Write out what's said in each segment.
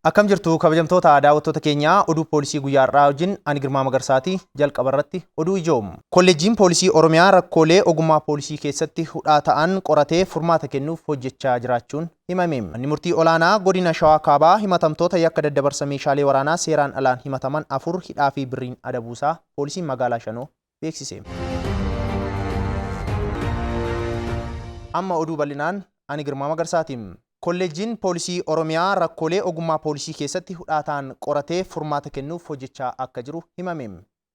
Akkam jirtu kabajamtoota daawwattoota keenyaa oduu poolisii guyyaa har'aa wajjin ani Girmaa Magarsaati jalqaba irratti oduu ijoom. Kolleejjiin poolisii Oromiyaa rakkoolee ogummaa poolisii keessatti hudhaa ta'an qoratee furmaata kennuuf hojjechaa jiraachuun himame. Manni murtii olaanaa godina Shawaa Kaabaa himatamtoota yakka daddabarsa meeshaalee waraanaa seeraan alaan himataman 4 hidhaa fi birriin adabuusaa poolisiin magaalaa Shanoo beeksise. Amma oduu bal'inaan ani Girmaa Magarsaati. Kolleejjiin poolisii Oromiyaa rakkoolee ogummaa poolisii keessatti hudhaa ta'an qoratee furmaata kennuuf hojjechaa akka jiru himame.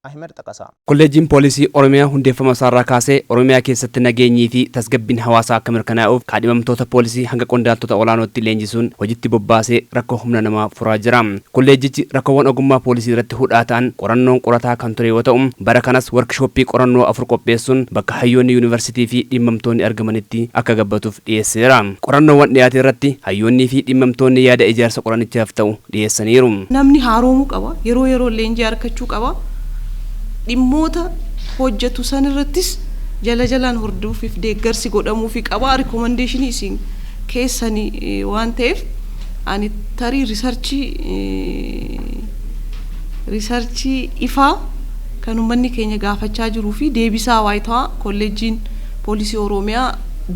Ahmed Taqasaa. Kolleejjiin poolisii Oromiyaa hundeeffama isaarraa kaasee Oromiyaa keessatti nageenyii fi tasgabbiin hawaasaa akka mirkanaa'uuf kaadhimamtoota poolisii hanga qondaaltota olaanootti leenjisuun hojiitti bobbaasee rakkoo humna namaa furaa jira. Kolleejjichi rakkoowwan ogummaa poolisii irratti hudhaa ta'an qorannoon qorataa kan ture yoo ta'u, bara kanas workshooppii qorannoo 4 qopheessuun bakka hayyoonni yuunivarsiitii fi dhimmamtoonni argamanitti akka gabbatuuf dhiyeesseera. Qorannoowwan dhiyaate irratti hayyoonnii fi dhimmamtoonni yaada ijaarsa qoranichaaf ta'u dhiyeessaniiru. Namni haaromuu qaba, yeroo leenjii argachuu qaba. Dhimmoota hojjetu san irrattis jalaan hordofuuf deeggarsi godhamuufi qaba. Recommendation isin keessanii waan ta'eef ani tarii riisarchii ifaa kan uummanni keenya gaafachaa jiruu fi deebisaa waayitawaa kolleejjiin poolisii Oromiyaa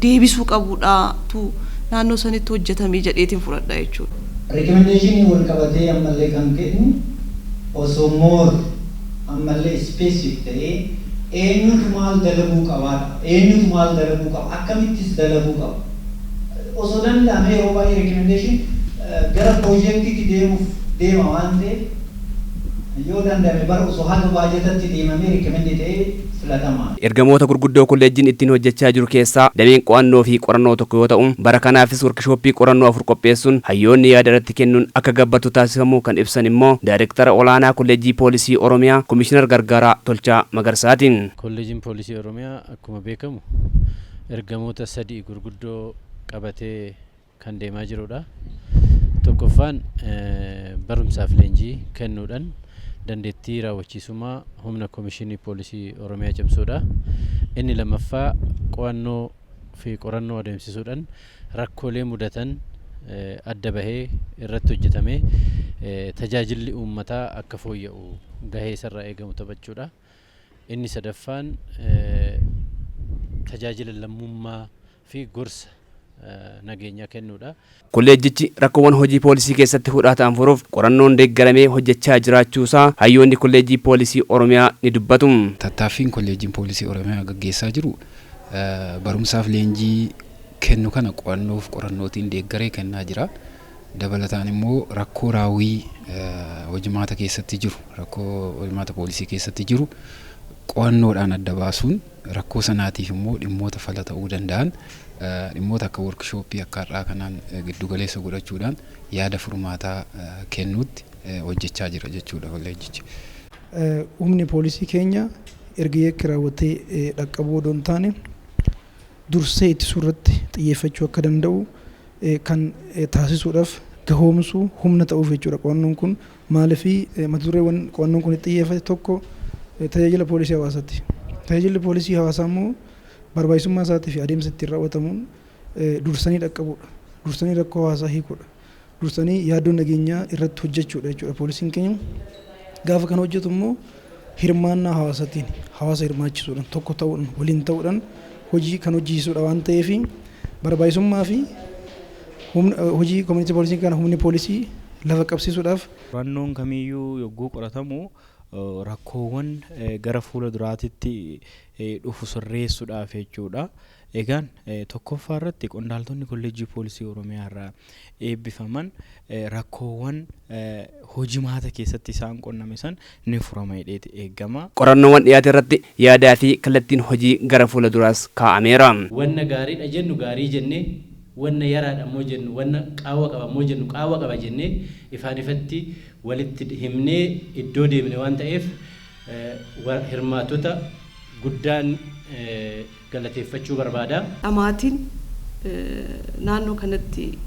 deebisuu qabuudhaatu naannoo sanitti hojjetamee jedheetiin fudhadha jechuudha. Recommendation wal qabatee ammallee kan kennu osoo more ammallee specific ta'ee eenyutu maal dalaguu qaba akkamittis dalaguu qaba osoo danda'ame yeroo baay'ee recommendation gara projektiitti deema waan ta'eef yoo danda'ame bara osoo haga baajatatti deemamee recommend ta'ee filatamaa. Ergamoota gurguddoo kolleejjiin ittiin hojjechaa jiru keessaa dameen qo'annoo fi qorannoo tokko yoo ta'u, bara kanaafis workshooppii qorannoo 4 qopheessuun hayyoonni yaada irratti kennuun akka gabbatu taasifamuu kan ibsan immoo daayireektara olaanaa kolleejjii poolisii Oromiyaa Komishinar Gargaaraa Tolchaa Magarsaatiin. Kolleejjiin poolisii Oromiyaa akkuma beekamu ergamoota 3 gurguddoo qabatee kan deemaa jirudha. Tokkoffaan barumsaaf leenjii kennuudhaan dandeettii raawwachiisummaa humna komishinii poolisii Oromiyaa cimsuudha. Inni lammaffaa qo'annoo fi qorannoo adeemsisuudhaan rakkoolee mudatan adda bahee irratti hojjetamee tajaajilli uummataa akka fooyya'u gahee isarraa eegamu taphachuudha. Inni sadaffaan tajaajila lammummaa fi gorsa nageenya kennuudha. Kolleejjichi rakkoowwan hojii poolisii keessatti hudhaa ta'an furuuf qorannoon deeggaramee hojjechaa jiraachuusaa hayyoonni kolleejjii poolisii Oromiyaa ni dubbatu. Tattaaffiin kolleejjiin poolisii Oromiyaa gaggeessaa jiru barumsaaf leenjii kennu kana qo'annoof qorannootiin deeggaree kennaa jira. Dabalataan immoo rakkoo raawwii hojimaata keessatti jiru, rakkoo hojimaata poolisii keessatti jiru qo'annoodhaan adda baasuun rakkoo sanaatiif immoo dhimmoota fala ta'uu danda'an dhimmoota akka workshooppii akka har'aa kanaan giddu galeessa godhachuudhaan yaada furmaataa kennuutti hojjechaa jira jechuudha kolleejjichi. Humni poolisii keenya erga yakka raawwatee dhaqqabuu odoo hin taane dursee ittisuu irratti xiyyeeffachuu akka danda'u kan taasisuudhaaf gahoomsuu humna ta'uuf jechuudha. Qo'annoon kun maaliif mata dureewwan qo'annoon kun itti xiyyeeffate tokko tajaajila poolisii hawaasaati. Tajaajilli poolisii hawaasaa immoo barbaachisummaa isaatii fi adeemsa ittiin raawwatamuun dursanii dhaqqabuudha. Dursanii rakkoo hawaasaa hiikuudha. Dursanii yaaddoo nageenyaa irratti hojjechuudha jechuudha. Poolisiin keenya gaafa kan hojjetu immoo hirmaannaa hawaasaatiin hawaasa hirmaachisuudhaan tokko ta'uudhaan waliin ta'uudhaan hojii kan hojjechiisuudha waan ta'eef barbaachisummaa fi hojii koominitii poolisii kana humni poolisii lafa qabsiisuudhaaf. Qorannoon kamiyyuu yogguu qoratamu rakkoowwan gara fuula duraatitti dhufu sirreessuudhaaf jechuudha. Egaan tokkoffaa irratti qondaaltonni kolleejjii poolisii Oromiyaa irraa eebbifaman rakkoowwan hojimaata keessatti isaan qonname san ni furama jedheeti eegama. Qorannoowwan dhiyaate irratti yaadaa fi kallattiin hojii gara fuula duraas kaa'ameera. Wanna gaariidha jennu gaarii jennee wanna yaraadha ammoo jennu wanna qaawwa qaba ammoo jennu qaawwa qaba jennee ifaan ifatti walitti himnee iddoo deemne waan ta'eef hirmaatota guddaan galateeffachuu barbaada. Amaatiin naannoo kanatti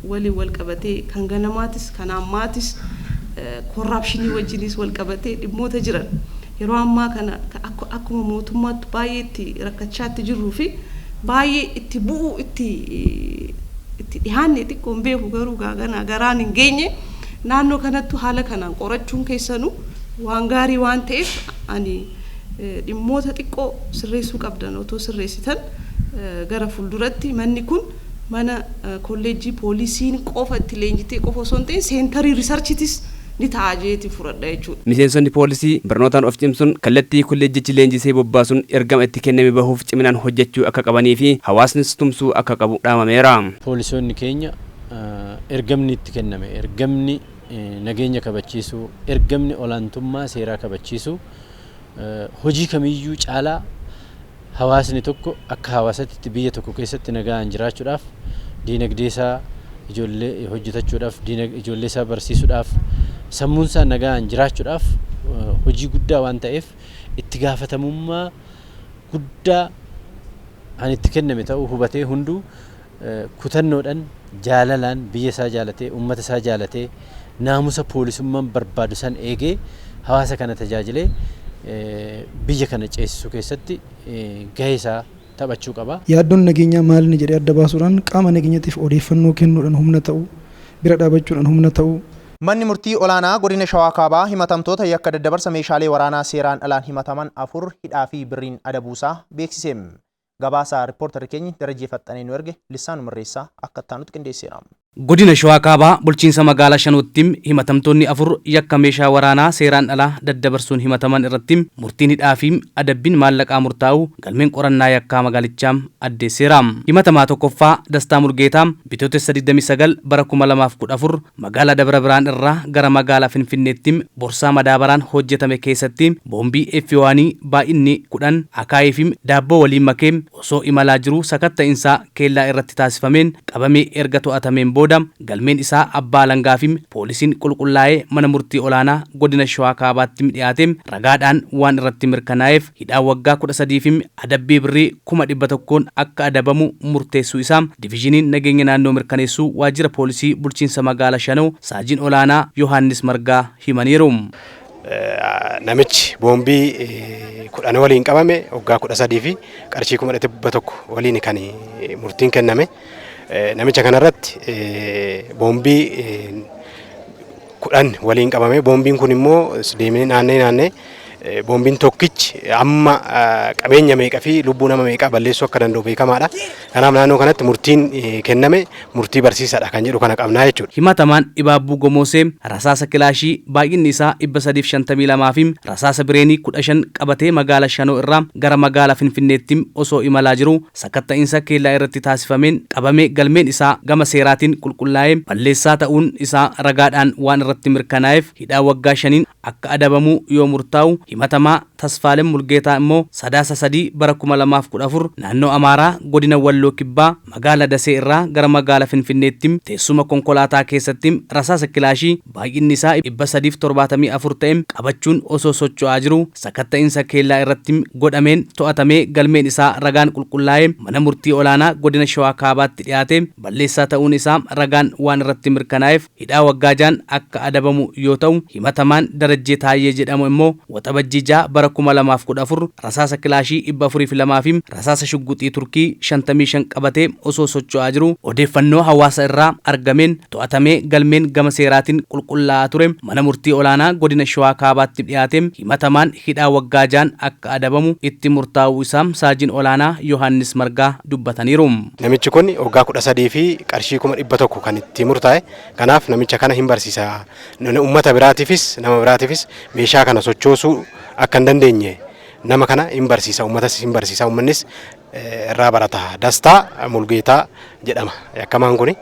waliin wal qabatee kan ganamaatis kan ammaatis korraapshinii wajjinis wal qabatee dhimmoota jiran yeroo ammaa kana akkuma mootummaatti baay'ee itti rakkachaatti jirruu fi baay'ee itti bu'uu itti dhiyaanne xiqqoon beeku garuu gaagana garaan hin geenye naannoo kanattu haala kanaan qorachuun keessanuu waan gaarii waan ta'eef ani dhimmoota xiqqoo sirreessuu qabdan otoo sirreessitan gara fuulduratti manni kun mana kolleejjii poolisiin qofa itti leenjitee qofa osoo hin ta'in seentarii riisarchitis ni ta'a jeeti fudhadha jechuudha. Miseensonni poolisii barnootaan of cimsuun kallattii kolleejjichi leenjisee bobbaasuun ergama itti kenname bahuuf ciminaan hojjechuu akka qabanii fi hawaasnis tumsuu akka qabu dhaamameera. Poolisoonni keenya ergamni itti kenname ergamni nageenya kabachiisuu ergamni olaantummaa seeraa kabachiisuu hojii kamiyyuu caalaa hawaasni tokko akka hawaasatti biyya tokko keessatti nagaan jiraachuudhaaf diinagdee isaa ijoollee hojjetachuudhaaf ijoollee isaa barsiisuudhaaf sammuun isaa nagaan jiraachuudhaaf hojii guddaa waan ta'eef itti gaafatamummaa guddaa an itti kenname ta'uu hubatee hunduu kutannoodhaan jaalalaan biyya isaa jaalatee uummata isaa jaalatee naamusa poolisummaan barbaadu san eegee hawaasa kana tajaajilee biyya kana ceesisuu keessatti gahee isaa taphachuu qaba. Yaaddoon nageenyaa maal ni jedhee adda baasuudhaan qaama nageenyaatiif odeeffannoo kennuudhaan humna ta'uu bira dhaabachuudhaan humna ta'uu. Manni murtii olaanaa godina Shawaa Kaabaa himatamtoota yakka daddabarsa meeshaalee waraanaa seeraan alaan himataman 4 hidhaa fi birriin adabuusaa beeksise. Gabaasa riippoortarri keenya Darajee Faxxanee nu erge Lissaan Mirreessaa akka itti qindeesseera. Godina Shawaa Kaabaa bulchiinsa magaalaa Shanuutti himatamtoonni 4 yakka meeshaa waraanaa seeraan alaa daddabarsuun himataman irratti murtiin hidhaa fi adabbiin maallaqaa murtaa'u galmeen qorannaa yakkaa magaalichaa addeesseera. Himatamaa tokkoffaa Dastaa Mulgeetaa bitootessa 29 bara 2014 magaalaa Dabra Biraan irraa gara magaalaa Finfinneetti borsaa madaabaraan hojjetame keessatti boombii F1 baay'inni 10 akaayii fi daabboo waliin makee osoo imalaa jiru sakatta'insaa keellaa irratti taasifameen qabamee erga to'atameen booda galmeen isaa abbaa alangaa fi poolisiin qulqullaa'ee mana murtii olaanaa godina Shawaa Kaabaatti dhiyaate ragaadhaan waan irratti mirkanaa'eef hidhaa waggaa 13 fi adabbii birrii 100,000 akka adabamu murteessuu isaa diviizhiniin nageenya naannoo mirkaneessuu waajjira poolisii bulchiinsa magaalaa Shanoo Saajiin olaanaa Yohaannis Margaa himaniiru. Namichi boombii 10 waliin qabame waggaa 13 fi qarshii 100,000 waliin kan murtiin kenname. Namicha kanarratti boombii 10 waliin qabame. Boombiin kun immoo deemee naannee boombiin tokkichi amma qabeenya meeqa fi lubbuu nama meeqa balleessuu akka danda'u beekamaadha. Kanaaf naannoo kanatti murtiin kenname murtii barsiisaadha kan jedhu kana qabnaa jechuudha. Himatamaan Ibaabbuu Gomoosee rasaasa kilaashii baay'inni isaa 352 fi rasaasa bireenii 15 qabatee magaalaa Shanoo irraa gara magaalaa Finfinneetti osoo imalaa jiru sakatta'insa keellaa irratti taasifameen qabamee galmeen isaa gama seeraatiin qulqullaa'ee balleessaa ta'uun isaa ragaadhaan waan irratti mirkanaa'eef hidhaa waggaa 5 akka adabamu yoo murtaa'u. Himatamaa Tasfaalem Mulgeetaa immoo sadaasa 3 bara 2014 naannoo Amaaraa godina Walloo Kibbaa magaalaa Dasee irraa gara magaalaa Finfinneetti teessuma konkolaataa keessatti rasaasa kilaashii baay'inni isaa 374 ta'e qabachuun osoo socho'aa jiru sakatta'insa keellaa irratti godhameen to'atamee galmeen isaa ragaan qulqullaa'ee mana murtii olaanaa godina Shawaa Kaabaatti dhiyaate balleessaa ta'uun isaa ragaan waan irratti mirkanaa'eef hidhaa waggaa 6 akka adabamu yoo ta'u himatamaan Darajee Taayyee jedhamu immoo Waxabajjii bara 2014 rasaasa kilaashii 402 fi rasaasa shugguxii Turkii 55 qabatee osoo socho'aa jiru odeeffannoo hawaasa irraa argameen to'atamee galmeen gama seeraatiin qulqullaa'aa ture mana murtii olaanaa godina Shawaa Kaabaatti dhiyaate himatamaan hidhaa waggaa 6 akka adabamu itti murtaa'uu isaa Saajiin olaanaa Yohaannis Margaa dubbataniiru. Namichi kun waggaa 13 fi qarshii 100,000 kan itti murtaa'e. Kanaaf namicha kana hin barsiisa. Uummata biraatiifis nama biraatiifis meeshaa kana sochoosuu akka hin dandeenye nama kana hin barsiisa. Uummatas hin barsiisa. Uummannis irraa barata. Dastaa Mulgeetaa jedhama. Yakkamaan kun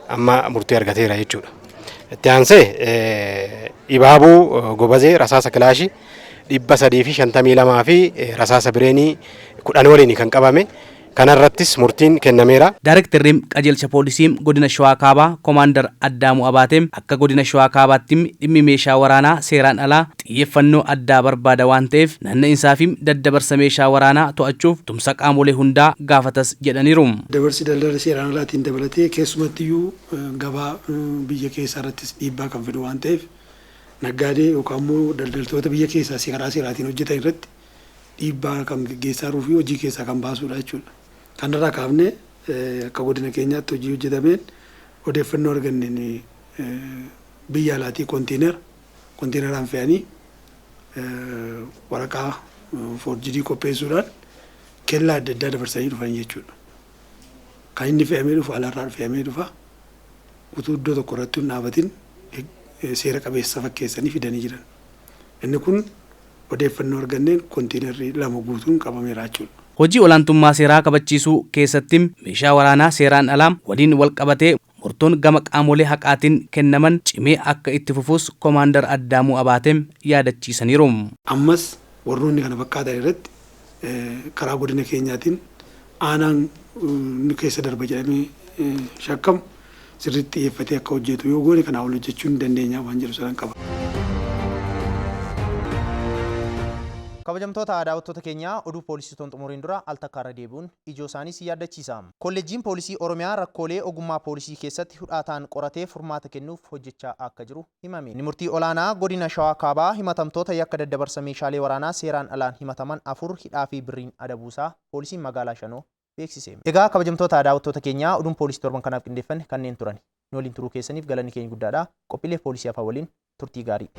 amma murtii argateera jechuudha. Itti aansee Ibaabuu Gobazee rasaasa kilaashii 352 fi rasaasa bireenii 10 waliin kan qabame. Kanarrattis murtiin kennameera. Daarektarri qajeelcha poolisii godina Shawaa Kaabaa Komaandar Addaamuu Abaatee akka godina Shawaa Kaabaatti dhimmi meeshaa waraanaa seeraan alaa xiyyeeffannoo addaa barbaada waan ta'eef naanna'insaa fi daddabarsa meeshaa waraanaa to'achuuf tumsa qaamolee hundaa gaafatas jedhaniiru. Dabarsi daldala seeraan alaatiin dabalatee keessumattiyyuu gabaa biyya keessaa irrattis dhiibbaa kan fidu waan ta'eef naggaadee yookaan immoo daldaltoota biyya keessaa karaa seeraatiin hojjetan irratti dhiibbaa kan gaggeessaa jiruu fi hojii keessaa kan baasuudha jechuudha. Kanarraa kaafnee akka godina keenyaatti hojii hojjetameen odeeffannoo arganneen biyya alaatii koontiineraan fe'anii waraqaa forjidii qopheessuudhaan kellaa adda addaa dabarsanii dhufan jechuudha. Kan inni fe'amee dhufu alaarraa fe'amee dhufa utuu iddoo tokko irratti hin dhaabatin seera qabeessa fakkeessanii fidanii jiran. Inni kun odeeffannoo arganneen koontiinerri 2 guutuun qabameera jechuudha. Hojii olaantummaa seeraa kabachiisuu keessatti meeshaa waraanaa seeraan alaa waliin wal qabatee murtoon gama qaamolee haqaatiin kennaman cimee akka itti fufuus Koomaandar Addaamuu Abaateem yaadachiisaniiru. Ammas warroonni kana fakkaatan irratti karaa godina keenyaatiin aanaan nu keessa darba jedhamee shakkamu sirriitti xiyyeeffatee akka hojjetu yoo goone kanaa ol hojjechuu hin dandeenya waan jedhu sanan qaba. Kabajamtoota daawwattoota keenyaa oduu poolisiistoon xumuriin dura al takkaarra deebi'uun ijoo isaaniis yaadachiisa. Kolleejjiin poolisii Oromiyaa rakkoolee ogummaa poolisii keessatti hudhaataan qoratee furmaata kennuuf hojjechaa akka jiru himame. Murtii olaanaa godina Shawaa Kaabaa himatamtoota yakka daddabarsa meeshaalee waraanaa seeraan alaan himataman 4 hidhaa fi birriin adabuusaa poolisiin magaalaa Shanoo beeksise. Egaa kabajamtoota daawwattoota keenyaa oduun poolisii torban kanaaf qindeeffanne kanneen turan. Nu waliin turuu keessaniif galanni keenya guddaadha. Qophiilee poolisii hafaa waliin turtii gaarii.